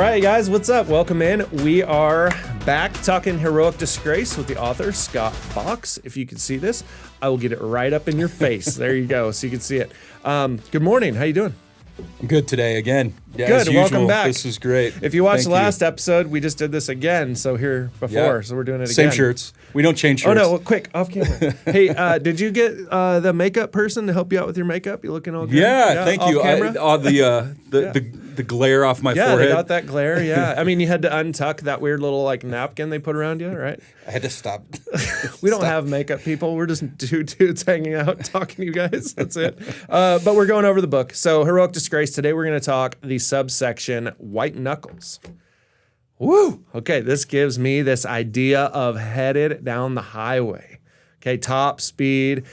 right, guys, what's up? Welcome in. We are back talking heroic disgrace with the author, Scott Box. If you can see this, I will get it right up in your face. There you go, so you can see it. Good morning. How you doing? I'm good today again. Yeah, good. As usual, welcome back. This is great. If you watched Thank the last episode, we just did this again. So here before, so we're doing it again. Same shirts. We don't change shirts. Oh no! Well, quick, off camera. Hey, did you get the makeup person to help you out with your makeup? You looking all good? Yeah, thank you. Camera? The glare off my forehead. Yeah, they got that glare. Yeah, I mean, you had to untuck that weird little like napkin they put around you, right? I had to stop. We don't have makeup people. We're just two dudes hanging out talking to you guys. That's it. But we're going over the book. So heroic disgrace. Today we're going to talk the subsection white knuckles. Woo! Okay, this gives me this idea of headed down the highway. Okay, top speed.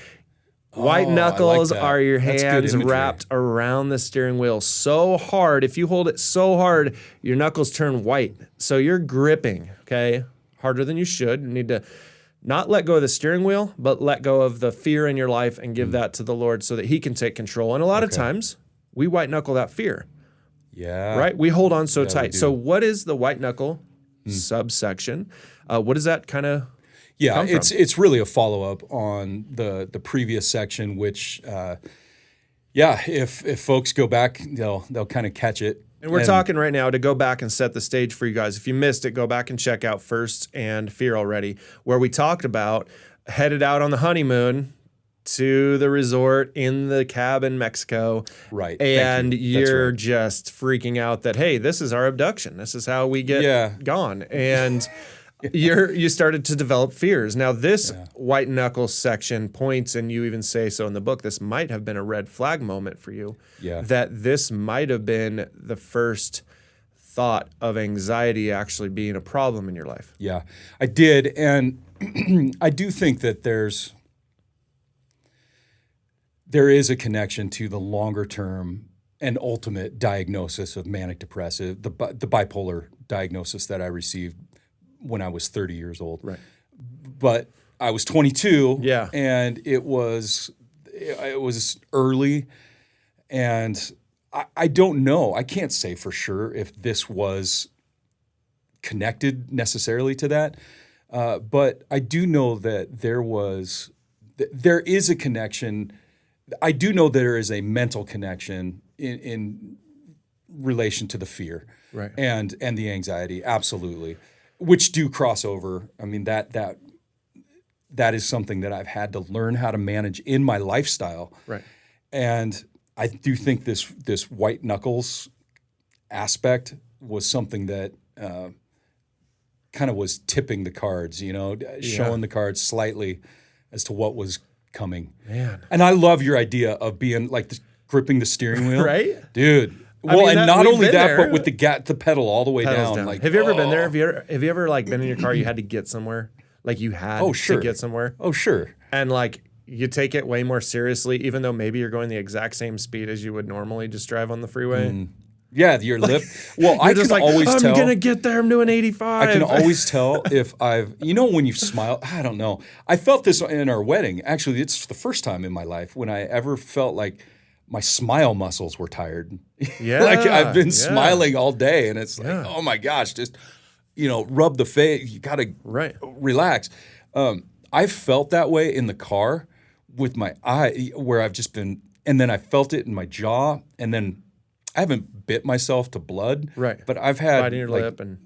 White knuckles are your hands wrapped around the steering wheel so hard. If you hold it so hard, your knuckles turn white. So you're gripping, okay, harder than you should. You need to not let go of the steering wheel, but let go of the fear in your life and give that to the Lord so that he can take control. And a lot of times, we white knuckle that fear. Yeah. Right? We hold on so tight. So what is the white knuckle subsection? What does that kind of Yeah, it's really a follow-up on the previous section, which, if folks go back, they'll kind of catch it. And we're talking right now to go back and set the stage for you guys. If you missed it, go back and check out First and Fear Already, where we talked about headed out on the honeymoon to the resort in the cab in Mexico. Right. And you're just freaking out that, hey, this is our abduction. This is how we get gone. And you started to develop fears. Now, this white knuckle section points, and you even say so in the book, this might have been a red flag moment for you. Yeah. That this might have been the first thought of anxiety actually being a problem in your life. Yeah, I did. And I do think that there is a connection to the longer term and ultimate diagnosis of manic depressive, the bipolar diagnosis that I received when I was 30 years old. Right. But I was 22 Yeah. and it was early, and I don't know. I can't say for sure if this was connected necessarily to that. But I do know that there is a connection. I do know there is a mental connection in relation to the fear, Right. and the anxiety, absolutely, which do cross over. I mean, that is something that I've had to learn how to manage in my lifestyle. Right. And I do think this white knuckles aspect was something that kind of was tipping the cards, showing the cards slightly as to what was coming. Man. And I love your idea of being like gripping the steering wheel. Right? Dude. Well, and not only that, but with the pedal all the way down. Like, have you ever been there? Have you ever like been in your car, you had to get somewhere? Like you had to get somewhere? Oh, sure. And like you take it way more seriously, even though maybe you're going the exact same speed as you would normally just drive on the freeway? Yeah, your lip. Well, I can always tell. I'm going to get there. I'm doing 85. I can always tell if when you smile, I don't know. I felt this in our wedding. Actually, it's the first time in my life when I ever felt like my smile muscles were tired. Yeah. Like I've been smiling all day, and it's like, oh my gosh, just, rub the face. You got to relax. I felt that way in the car with my eye, where I've just been, and then I felt it in my jaw, and then I haven't bit myself to blood. Right. But I've had biting your lip and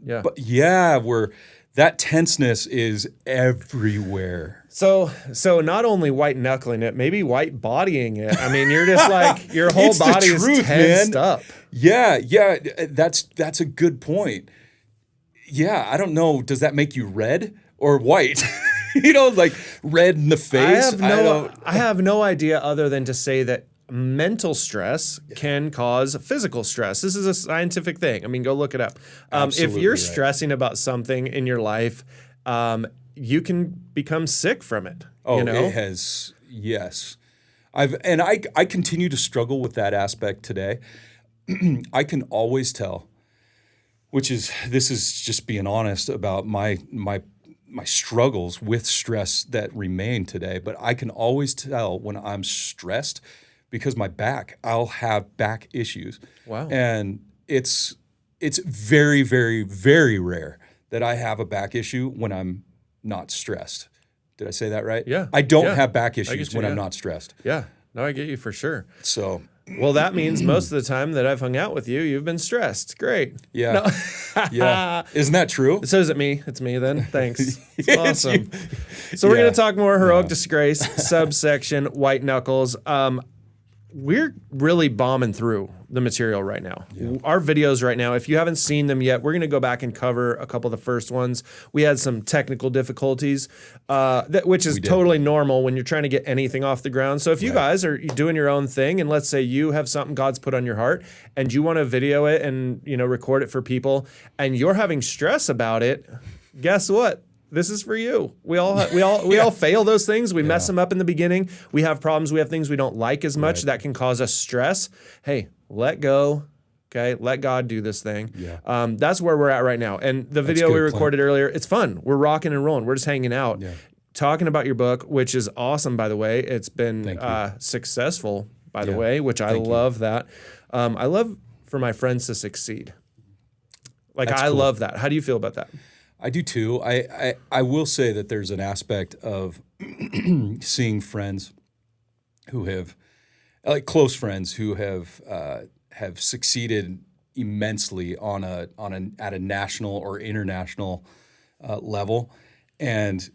where that tenseness is everywhere. So not only white knuckling it, maybe white bodying it. I mean, you're just like your whole body is tensed up. Yeah, that's a good point. Yeah, I don't know. Does that make you red or white? Like red in the face. I have no idea other than to say that mental stress can cause physical stress. This is a scientific thing. I mean, go look it up. If you're stressing about something in your life, you can become sick from it. Oh, it has. Yes. I continue to struggle with that aspect today. I can always tell, this is just being honest about my struggles with stress that remain today, but I can always tell when I'm stressed because I'll have back issues. Wow. And it's it's very, very, very rare that I have a back issue when I'm not stressed. Did I say that right? Yeah. I don't Yeah. have back I issues get you, when I'm yeah. not stressed. Yeah. No, I get you for sure. So Well, that means most of the time that I've hung out with you, you've been stressed. Great. yeah, yeah. Isn't that true? So is it me? It's me then. Thanks. It's It's awesome. you. So we're Yeah. going to talk more heroic disgrace, subsection white knuckles. We're really bombing through the material right now. Our videos right now, if you haven't seen them yet, we're going to go back and cover a couple of the first ones. We had some technical difficulties, which is totally normal when you're trying to get anything off the ground. So if you guys are doing your own thing, and let's say you have something God's put on your heart and you want to video it and record it for people, and you're having stress about it, guess what? This is for you. We all fail those things. We mess them up in the beginning. We have problems. We have things we don't like as much that can cause us stress. Hey, let go. Okay, let God do this thing. Yeah. That's where we're at right now. And the video we recorded earlier, it's fun. We're rocking and rolling. We're just hanging out, talking about your book, which is awesome, by the way. It's been successful, by the way, which I love that. I love for my friends to succeed. Like, I love that. How do you feel about that? I do too. I will say that there's an aspect of seeing friends who have, like close friends who have succeeded immensely at a national or international level, and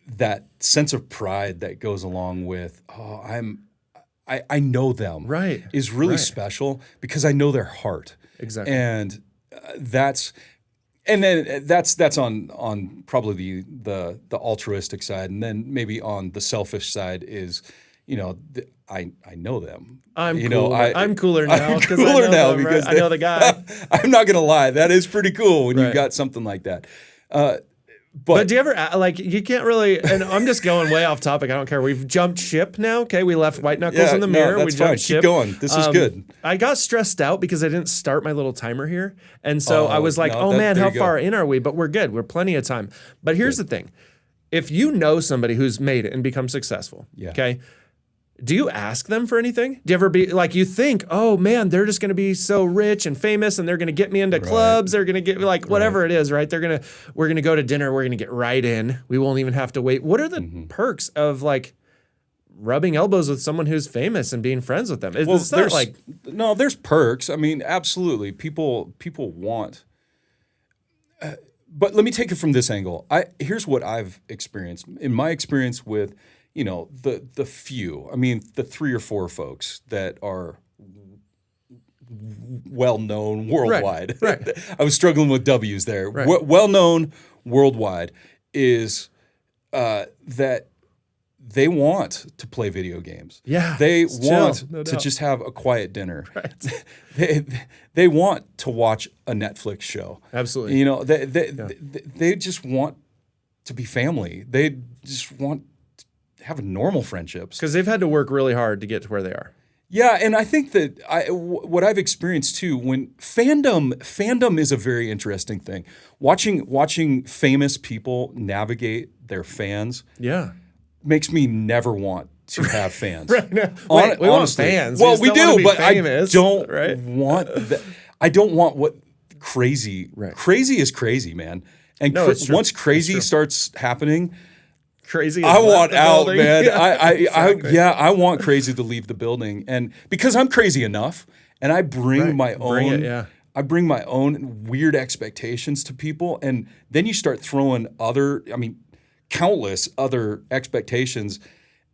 that sense of pride that goes along with I know them is really special because I know their heart and that's. And then that's on probably the altruistic side, and then maybe on the selfish side is, I know them. I'm cooler now. I'm cooler now because I know the guy. I'm not gonna lie, that is pretty cool when you've got something like that. But do you ever you can't really? And I'm just going way off topic. I don't care. We've jumped ship now. Okay, we left white knuckles in the mirror. That's we fine. jumped ship. Keep going. This is good. I got stressed out because I didn't start my little timer here, and so I was like, no, man, there how you go. far in are we? But we're good. We're plenty of time. But here's the thing: if you know somebody who's made it and become successful, okay. Do you ask them for anything? Do you ever be like, you think, oh man, they're just going to be so rich and famous and they're going to get me into clubs. They're going to get me like whatever it is, right? We're going to go to dinner. We're going to get right in. We won't even have to wait. What are the perks of like rubbing elbows with someone who's famous and being friends with them? There's perks. I mean, absolutely. People want, but let me take it from this angle. Here's what I've experienced. In my experience with, the few, I mean, the 3 or 4 folks that are well known worldwide. Right. I was struggling with W's there. Right. Well known worldwide is that they want to play video games. Yeah, They it's want chill, no to doubt. just have a quiet dinner. Right. They want to watch a Netflix show. Absolutely. They just want to be family. They just want to have normal friendships. Because they've had to work really hard to get to where they are. Yeah, and I think that what I've experienced too, when fandom is a very interesting thing. Watching famous people navigate their fans makes me never want to have fans. Right. No, wait, we want fans. Well, we do, but famous, I don't want that. I don't want what crazy. Right. Crazy is crazy, man. And it's true. once crazy starts happening, crazy. I want out, building. man. Exactly. I want crazy to leave the building, and because I'm crazy enough, and I bring my own. I bring my own weird expectations to people, and then you start throwing countless other expectations.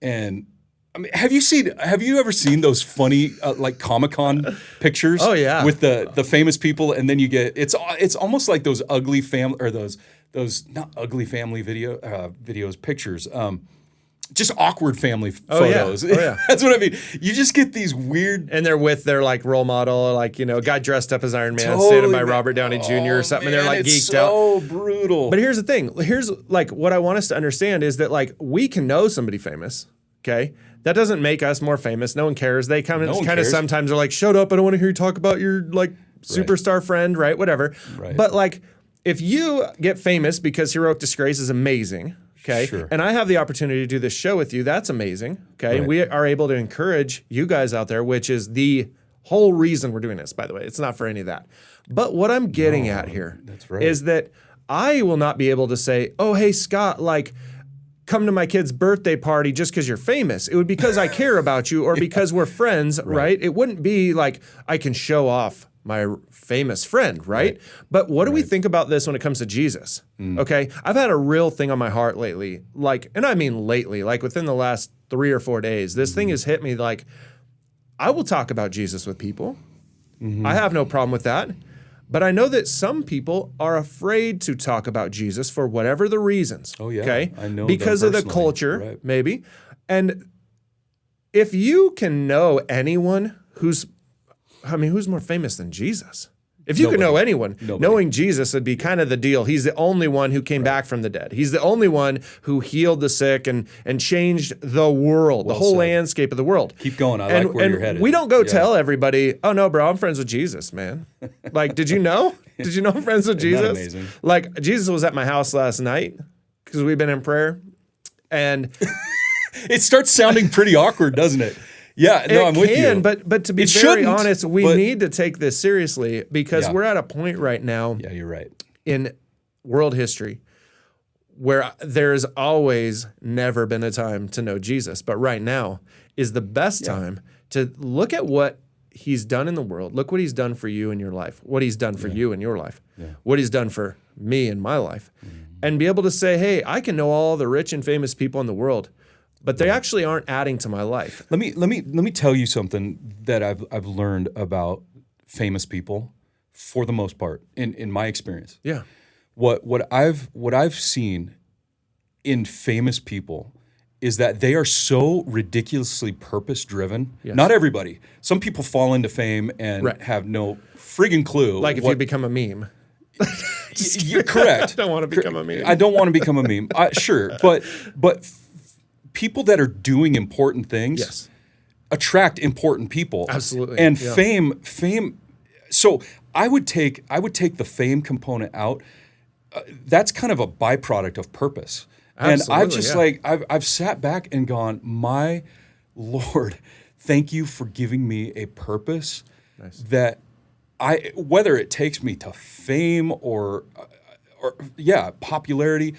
And I mean, have you ever seen those funny like Comic-Con pictures? Oh yeah, with the famous people, and then you get it's almost like those ugly family or those not ugly family videos pictures. Just awkward family photos. Oh, yeah. That's what I mean. You just get these weird, and they're with their like role model, like a guy dressed up as Iron Man, Totally, standing by Robert Downey Jr. or something, and they're like geeked out. So brutal. But here's the thing. Here's like what I want us to understand is that like we can know somebody famous. Okay, that doesn't make us more famous. No one cares. They kind of sometimes are like, shut up. I don't want to hear you talk about your like superstar friend, right? Whatever. Right. But like, if you get famous because Heroic Disgrace is amazing. Okay. Sure. And I have the opportunity to do this show with you. That's amazing. Okay. Right. We are able to encourage you guys out there, which is the Whole reason we're doing this, by the way. It's not for any of that. But what I'm getting at here is that I will not be able to say, oh, hey, Scott, like, come to my kid's birthday party just because you're famous. It would be because I care about you or because we're friends, right? It wouldn't be like I can show off my famous friend, right? But what do we think about this when it comes to Jesus? Okay, I've had a real thing on my heart lately, like, and I mean lately, like within the last 3 or 4 days, this thing has hit me like, I will talk about Jesus with people. I have no problem with that. But I know that some people are afraid to talk about Jesus for whatever the reasons. Oh, yeah. Okay? I know because of the culture, maybe. And if you can know anyone who's more famous than Jesus? If you could know anyone, knowing Jesus would be kind of the deal. He's the only one who came back from the dead. He's the only one who healed the sick and changed the world, the whole landscape of the world. Keep going. I like where you're headed. We don't go tell everybody, oh, no, bro, I'm friends with Jesus, man. Like, did you know? Did you know I'm friends with Jesus? Isn't that amazing? Like, Jesus was at my house last night because we've been in prayer. And it starts sounding pretty awkward, doesn't it? Yeah, no, I'm with you. But to be very honest, we need to take this seriously because we're at a point right now. Yeah, you're right. In world history where there's always never been a time to know Jesus, but right now is the best time to look at what he's done in the world. Look what he's done for you in your life, what he's done for you in your life, what he's done for me in my life, and be able to say, hey, I can know all the rich and famous people in the world, but they actually aren't adding to my life. Let me tell you something that I've learned about famous people, for the most part, in my experience. Yeah. What I've seen in famous people is that they are so ridiculously purpose driven. Yes. Not everybody. Some people fall into fame and have no friggin' clue. Like if you become a meme. You're correct. I don't want to become a meme. I don't want to become a meme. Sure, but people that are doing important things attract important people. Absolutely. And fame. So I would take the fame component out. That's kind of a byproduct of purpose. Absolutely, and I've just I've sat back and gone, my Lord, thank you for giving me a purpose that whether it takes me to fame or popularity.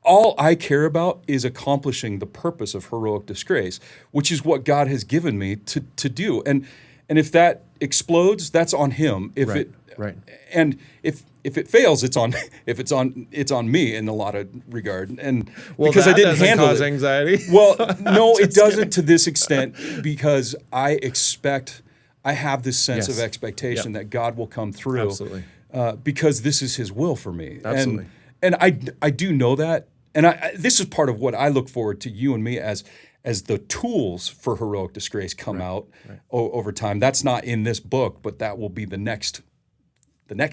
All I care about is accomplishing the purpose of heroic disgrace, which is what God has given me to do. And if that explodes, that's on him. If it fails, it's on me in a lot of regard. And because I didn't handle cause anxiety. Well, no, it doesn't to this extent because I have this sense of expectation that God will come through. Absolutely. Because this is His will for me. Absolutely. And I do know that. And this is part of what I look forward to you and me as the tools for heroic disgrace come out over time. That's not in this book, but that will be the next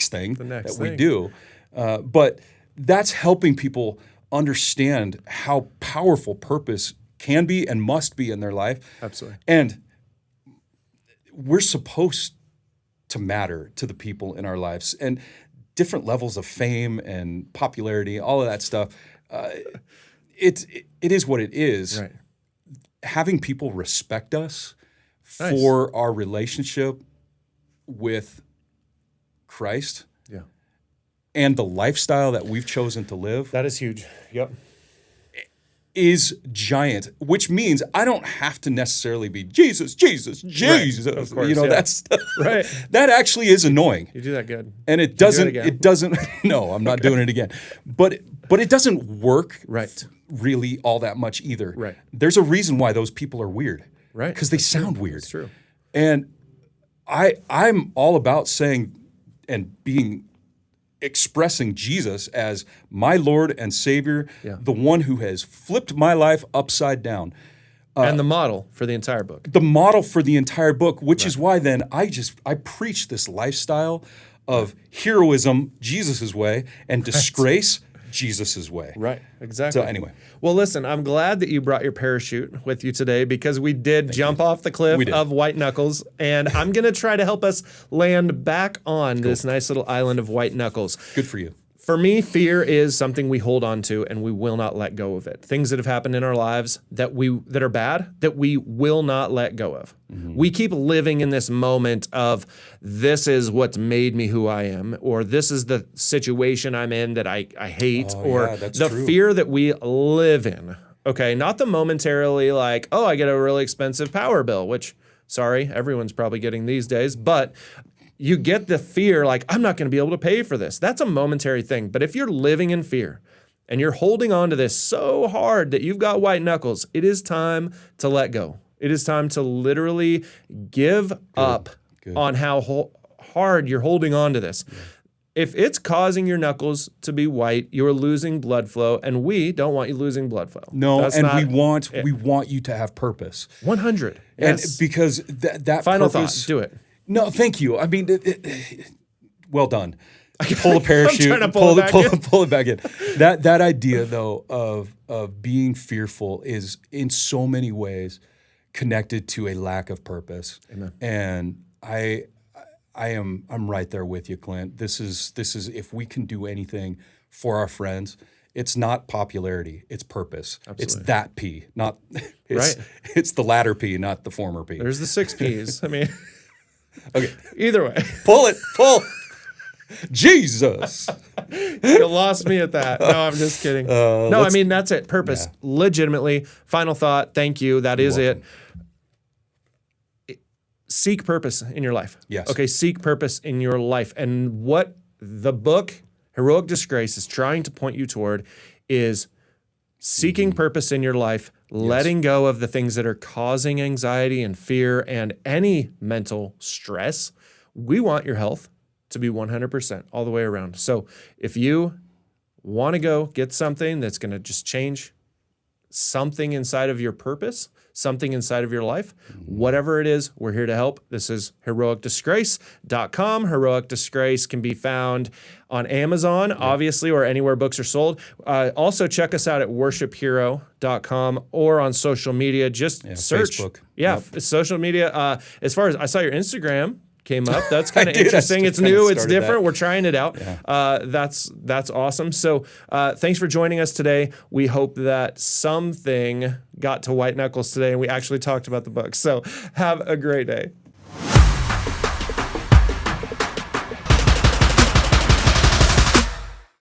thing we do. But that's helping people understand how powerful purpose can be and must be in their life. Absolutely. And we're supposed to matter to the people in our lives. And different levels of fame and popularity, all of that stuff. It is what it is. Right. Having people respect us for our relationship with Christ and the lifestyle that we've chosen to live. That is huge. Yep. Is giant, which means I don't have to necessarily be Jesus. Right. Of course, that's right. That actually is annoying. You do that good. And it doesn't. No, I'm not doing it again. But it doesn't work really all that much either. Right. There's a reason why those people are weird. Right. Because they sound weird. That's true. And I'm all about saying and expressing Jesus as my Lord and Savior, the one who has flipped my life upside down. And the model for the entire book. The model for the entire book, which is why then I preach this lifestyle of heroism, Jesus' way, and disgrace, Jesus' way. Right, exactly. So anyway. Well, listen, I'm glad that you brought your parachute with you today because we did jump off the cliff of White Knuckles, and I'm going to try to help us land back on this nice little island of White Knuckles. Good for you. For me, fear is something we hold on to and we will not let go of it. Things that have happened in our lives that are bad that we will not let go of. We keep living in this moment of this is what's made me who I am, or this is the situation I'm in that I hate, or the fear that we live in. Okay, not the momentarily like, oh, I get a really expensive power bill, which, sorry, everyone's probably getting these days, but you get the fear like, I'm not going to be able to pay for this. That's a momentary thing. But if you're living in fear and you're holding on to this so hard that you've got white knuckles, it is time to let go. It is time to literally give up on how hard you're holding on to this. Yeah. If it's causing your knuckles to be white, you're losing blood flow, and we don't want you losing blood flow. No, we want you to have purpose. 100. Yes. And because that final purpose, thought, do it. No, thank you. I mean, well done. Pull the parachute. I'm trying to pull it back in. That idea though of being fearful is in so many ways connected to a lack of purpose. Amen. And I'm right there with you, Clint. This is if we can do anything for our friends, it's not popularity, it's purpose. Absolutely. It's that P, not it's the latter P, not the former P. There's the 6 Ps. I mean, okay. Either way. Pull. Jesus. You lost me at that. No, I'm just kidding. I mean, that's it. Purpose. Yeah. Legitimately. Final thought. Thank you. That is it. Seek purpose in your life. Yes. Okay, seek purpose in your life. And what the book, Heroic Disgrace, is trying to point you toward is seeking purpose in your life, letting go of the things that are causing anxiety and fear and any mental stress. We want your health to be 100% all the way around. So if you want to go get something that's going to just change something inside of your purpose, something inside of your life, whatever it is, we're here to help. This is heroicdisgrace.com. Heroic Disgrace can be found on Amazon, obviously, or anywhere books are sold. Also, check us out at worshiphero.com or on social media. Just search. Facebook. It's social media. As far as I saw your Instagram came up. That's kind of interesting. It's new. It's different. We're trying it out. Yeah. That's awesome. So thanks for joining us today. We hope that something got to white knuckles today and we actually talked about the book. So have a great day.